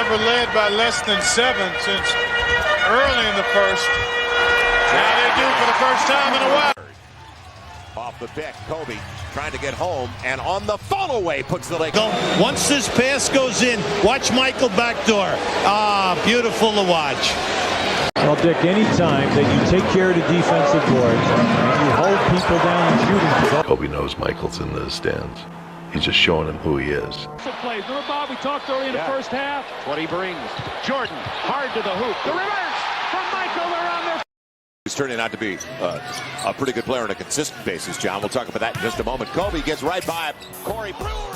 never led by less than 7 since early in the first. Now they do for the first time in a while. Off the pick, Kobe trying to get home, and on the follow-away puts the leg. Once this pass goes in, watch Michael backdoor. Beautiful to watch. Well, Dick, any time that you take care of the defensive boards and you hold people down and shooting. Kobe knows Michael's in the stands. He's just showing him who he is. Plays. Remember, Bob, we talked early in the first half. What he brings. Jordan, hard to the hoop. The reverse from Michael around there. He's turning out to be a pretty good player on a consistent basis, John. We'll talk about that in just a moment. Kobe gets right by Corey Brewer.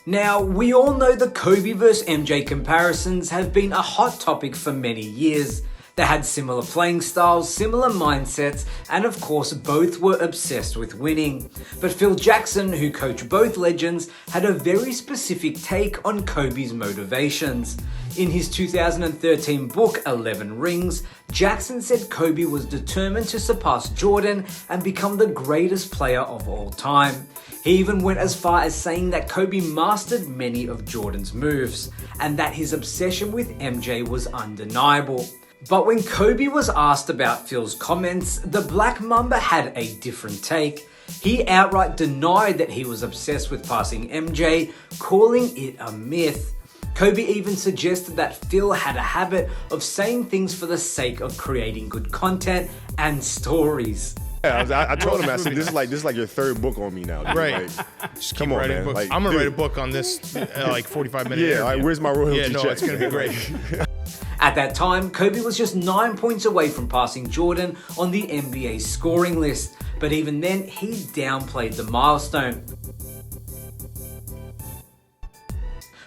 Now, we all know the Kobe vs MJ comparisons have been a hot topic for many years. They had similar playing styles, similar mindsets, and of course both were obsessed with winning. But Phil Jackson, who coached both legends, had a very specific take on Kobe's motivations. In his 2013 book, 11 Rings, Jackson said Kobe was determined to surpass Jordan and become the greatest player of all time. He even went as far as saying that Kobe mastered many of Jordan's moves, and that his obsession with MJ was undeniable. But when Kobe was asked about Phil's comments, the Black Mamba had a different take. He outright denied that he was obsessed with passing MJ, calling it a myth. Kobe even suggested that Phil had a habit of saying things for the sake of creating good content and stories. Yeah, I told him, I said, this is like your third book on me now. Dude. Right. Like, just come on, man. Like, I'm gonna write a book on this, like 45 minutes. Yeah, like, where's my royalty check? It's gonna be great. At that time, Kobe was just 9 points away from passing Jordan on the NBA scoring list, but even then, he downplayed the milestone.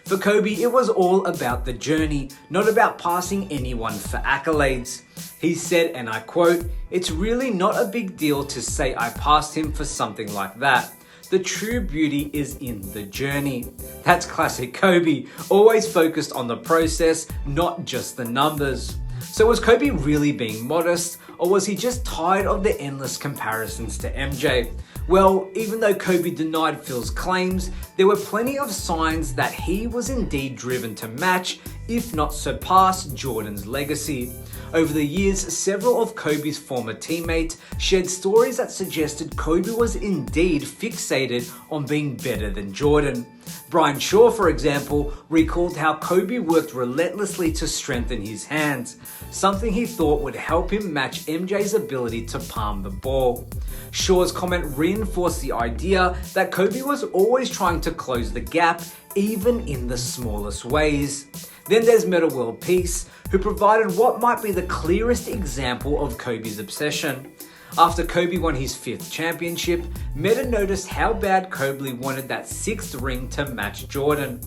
For Kobe, it was all about the journey, not about passing anyone for accolades. He said, and I quote, "It's really not a big deal to say I passed him for something like that. The true beauty is in the journey." That's classic Kobe, always focused on the process, not just the numbers. So was Kobe really being modest, or was he just tired of the endless comparisons to MJ? Well, even though Kobe denied Phil's claims, there were plenty of signs that he was indeed driven to match, if not surpass, Jordan's legacy. Over the years, several of Kobe's former teammates shared stories that suggested Kobe was indeed fixated on being better than Jordan. Brian Shaw, for example, recalled how Kobe worked relentlessly to strengthen his hands, something he thought would help him match MJ's ability to palm the ball. Shaw's comment reinforced the idea that Kobe was always trying to close the gap, even in the smallest ways. Then there's Metta World Peace, who provided what might be the clearest example of Kobe's obsession. After Kobe won his 5th championship, Metta noticed how bad Kobe wanted that 6th ring to match Jordan.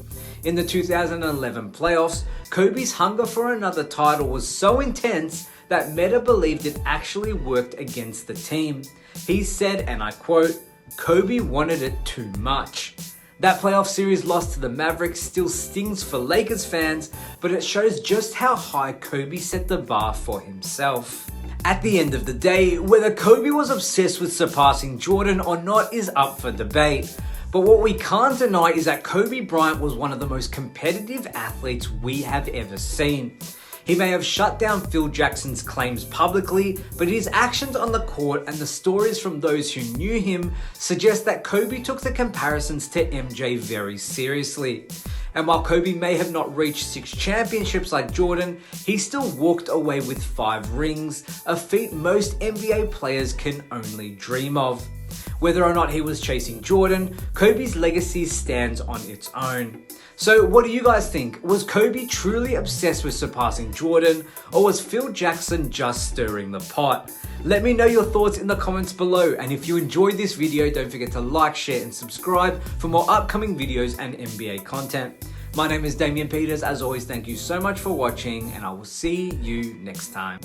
In the 2011 playoffs, Kobe's hunger for another title was so intense that Metta believed it actually worked against the team. He said, and I quote, "Kobe wanted it too much." That playoff series loss to the Mavericks still stings for Lakers fans, but it shows just how high Kobe set the bar for himself. At the end of the day, whether Kobe was obsessed with surpassing Jordan or not is up for debate. But what we can't deny is that Kobe Bryant was one of the most competitive athletes we have ever seen. He may have shut down Phil Jackson's claims publicly, but his actions on the court and the stories from those who knew him suggest that Kobe took the comparisons to MJ very seriously. And while Kobe may have not reached 6 championships like Jordan, he still walked away with 5 rings, a feat most NBA players can only dream of. Whether or not he was chasing Jordan, Kobe's legacy stands on its own. So what do you guys think? Was Kobe truly obsessed with surpassing Jordan, or was Phil Jackson just stirring the pot? Let me know your thoughts in the comments below, and if you enjoyed this video, don't forget to like, share and subscribe for more upcoming videos and NBA content. My name is Damian Peters. As always, thank you so much for watching, and I will see you next time.